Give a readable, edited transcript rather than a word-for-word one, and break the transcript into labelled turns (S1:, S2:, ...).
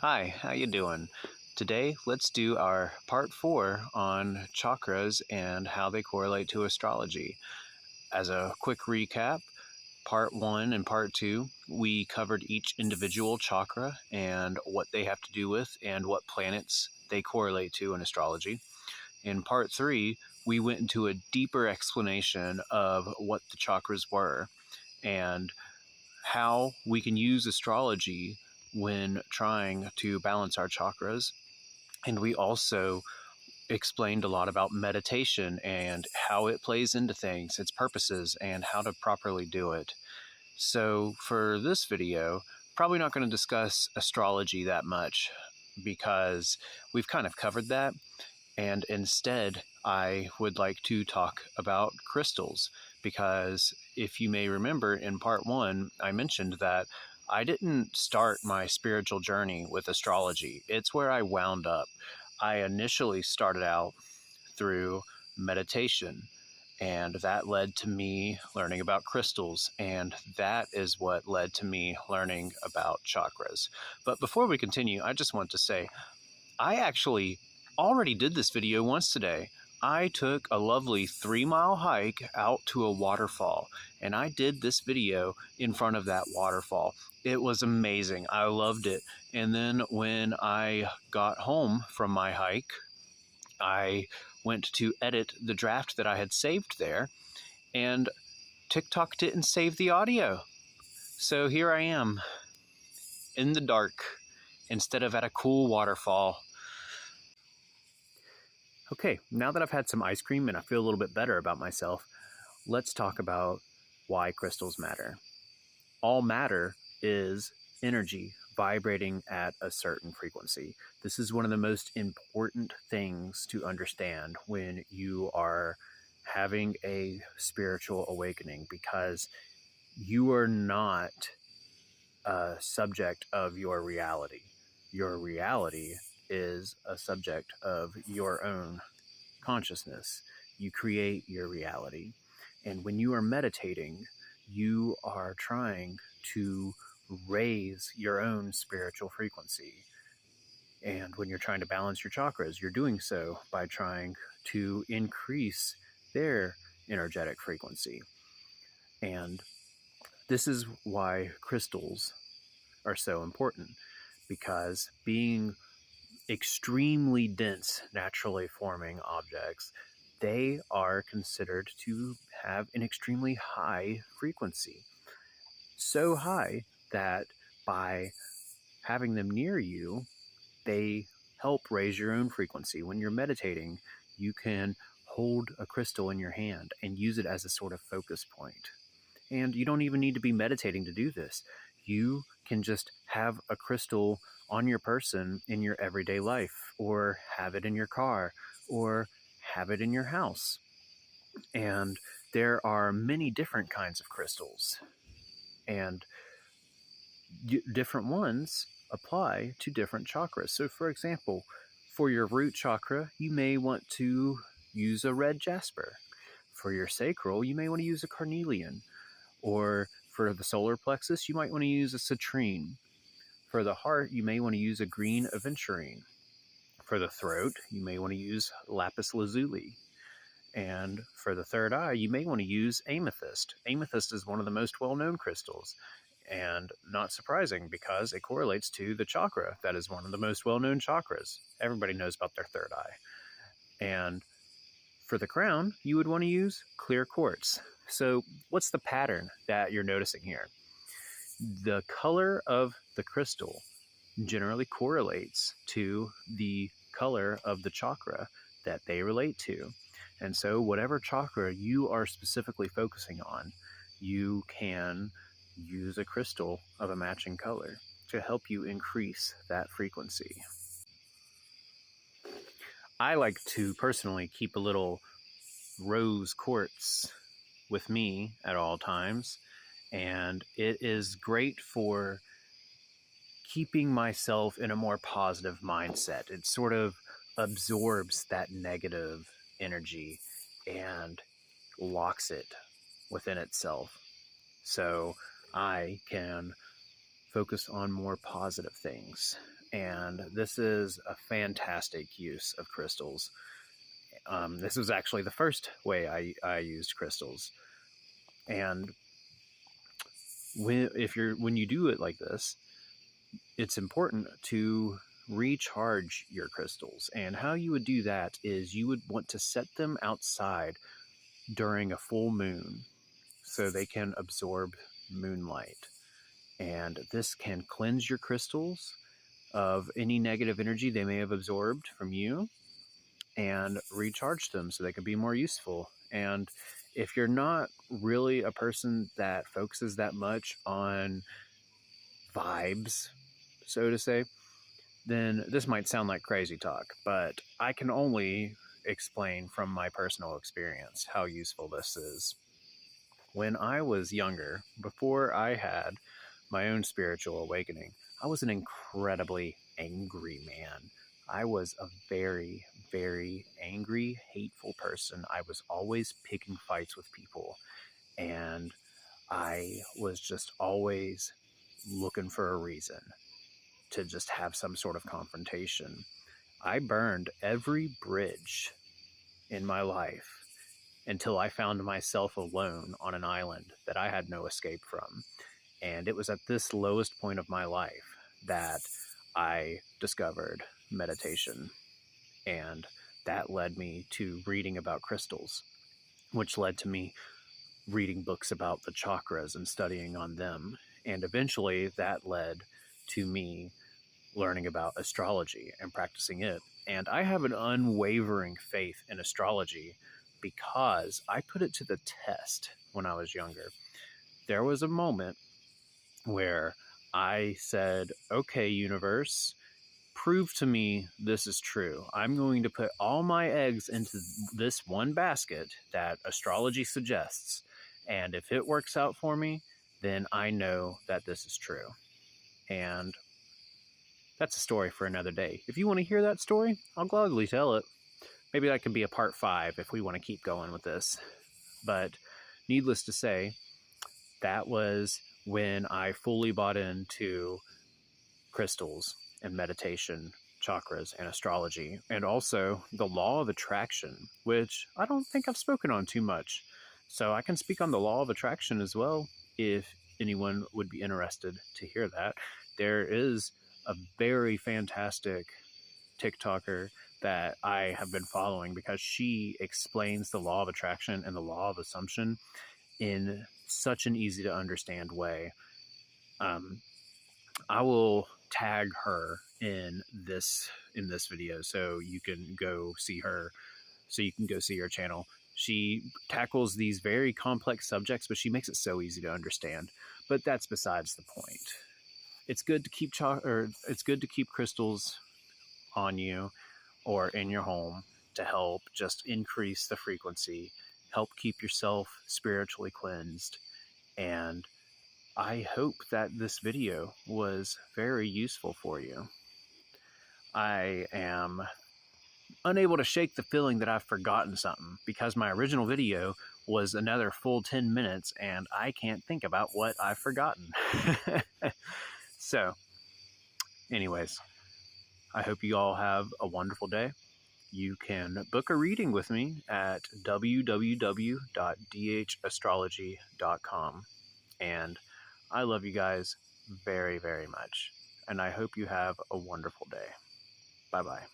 S1: Hi, how you doing? Today, let's do our part 4 on chakras and how they correlate to astrology. As a quick recap, part 1 and part 2, we covered each individual chakra and what they have to do with and what planets they correlate to in astrology. In part 3, we went into a deeper explanation of what the chakras were and how we can use astrology when trying to balance our chakras. And we also explained a lot about meditation and how it plays into things, its purposes, and how to properly do it. So for this video, probably not going to discuss astrology that much because we've kind of covered that. And instead, I would like to talk about crystals because if you may remember in part 1, I mentioned that I didn't start my spiritual journey with astrology. It's where I wound up. I initially started out through meditation, and that led to me learning about crystals, and that is what led to me learning about chakras. But before we continue, I just want to say, I actually already did this video once today. I took a lovely 3-mile hike out to a waterfall, and I did this video in front of that waterfall. It was amazing. I loved it. And then when I got home from my hike, I went to edit the draft that I had saved there, and TikTok didn't save the audio. So here I am in the dark instead of at a cool waterfall. Okay, now that I've had some ice cream and I feel a little bit better about myself, let's talk about why crystals matter. All matter is energy vibrating at a certain frequency. This is one of the most important things to understand when you are having a spiritual awakening, because you are not a subject of your reality. Your reality is a subject of your own consciousness. You create your reality. And when you are meditating, you are trying to raise your own spiritual frequency. And when you're trying to balance your chakras, you're doing so by trying to increase their energetic frequency. And this is why crystals are so important, because being extremely dense, naturally forming objects, they are considered to have an extremely high frequency. So high that by having them near you, they help raise your own frequency. When you're meditating, you can hold a crystal in your hand and use it as a sort of focus point. And you don't even need to be meditating to do this. You can just have a crystal on your person in your everyday life, or have it in your car, or have it in your house. And there are many different kinds of crystals, and different ones apply to different chakras. So for example, for your root chakra, you may want to use a red jasper. For your sacral, you may want to use a carnelian. Or for the solar plexus, you might want to use a citrine. For the heart, you may want to use a green aventurine. For the throat, you may want to use lapis lazuli. And for the third eye, you may want to use amethyst. Amethyst is one of the most well-known crystals, and not surprising because it correlates to the chakra that is one of the most well-known chakras. Everybody knows about their third eye. And for the crown, you would want to use clear quartz. So what's the pattern that you're noticing here? The color of the crystal generally correlates to the color of the chakra that they relate to. And so whatever chakra you are specifically focusing on, you can use a crystal of a matching color to help you increase that frequency. I like to personally keep a little rose quartz with me at all times, and it is great for keeping myself in a more positive mindset. It sort of absorbs that negative energy and locks it within itself, so I can focus on more positive things. And this is a fantastic use of crystals. This was actually the first way I used crystals. And when you do it like this, it's important to recharge your crystals. And how you would do that is you would want to set them outside during a full moon so they can absorb moonlight. And this can cleanse your crystals of any negative energy they may have absorbed from you and recharge them so they can be more useful. And if you're not really a person that focuses that much on vibes, so to say, then this might sound like crazy talk, but I can only explain from my personal experience how useful this is. When I was younger, before I had my own spiritual awakening, I was an incredibly angry man. I was a very, very angry, hateful person. I was always picking fights with people, and I was just always looking for a reason to just have some sort of confrontation. I burned every bridge in my life until I found myself alone on an island that I had no escape from. And it was at this lowest point of my life that I discovered meditation. And that led me to reading about crystals, which led to me reading books about the chakras and studying on them. And eventually that led to me learning about astrology and practicing it. And I have an unwavering faith in astrology because I put it to the test when I was younger. There was a moment where I said, okay, universe, prove to me this is true. I'm going to put all my eggs into this one basket that astrology suggests. And if it works out for me, then I know that this is true. And that's a story for another day. If you want to hear that story, I'll gladly tell it. Maybe that can be a part 5 if we want to keep going with this. But needless to say, that was when I fully bought into crystals and meditation, chakras and astrology, and also the law of attraction, which I don't think I've spoken on too much. So I can speak on the law of attraction as well if anyone would be interested to hear that. There is a very fantastic TikToker that I have been following because she explains the law of attraction and the law of assumption in such an easy to understand way. I will tag her in this video so you can go see her, so you can go see her channel. She tackles these very complex subjects, but she makes it so easy to understand. But that's besides the point. It's good to keep it's good to keep crystals on you or in your home to help just increase the frequency, help keep yourself spiritually cleansed. And I hope that this video was very useful for you. I am unable to shake the feeling that I've forgotten something because my original video was another full 10 minutes and I can't think about what I've forgotten. So, anyways, I hope you all have a wonderful day. You can book a reading with me at www.dhastrology.com. And I love you guys very, very much. And I hope you have a wonderful day. Bye-bye.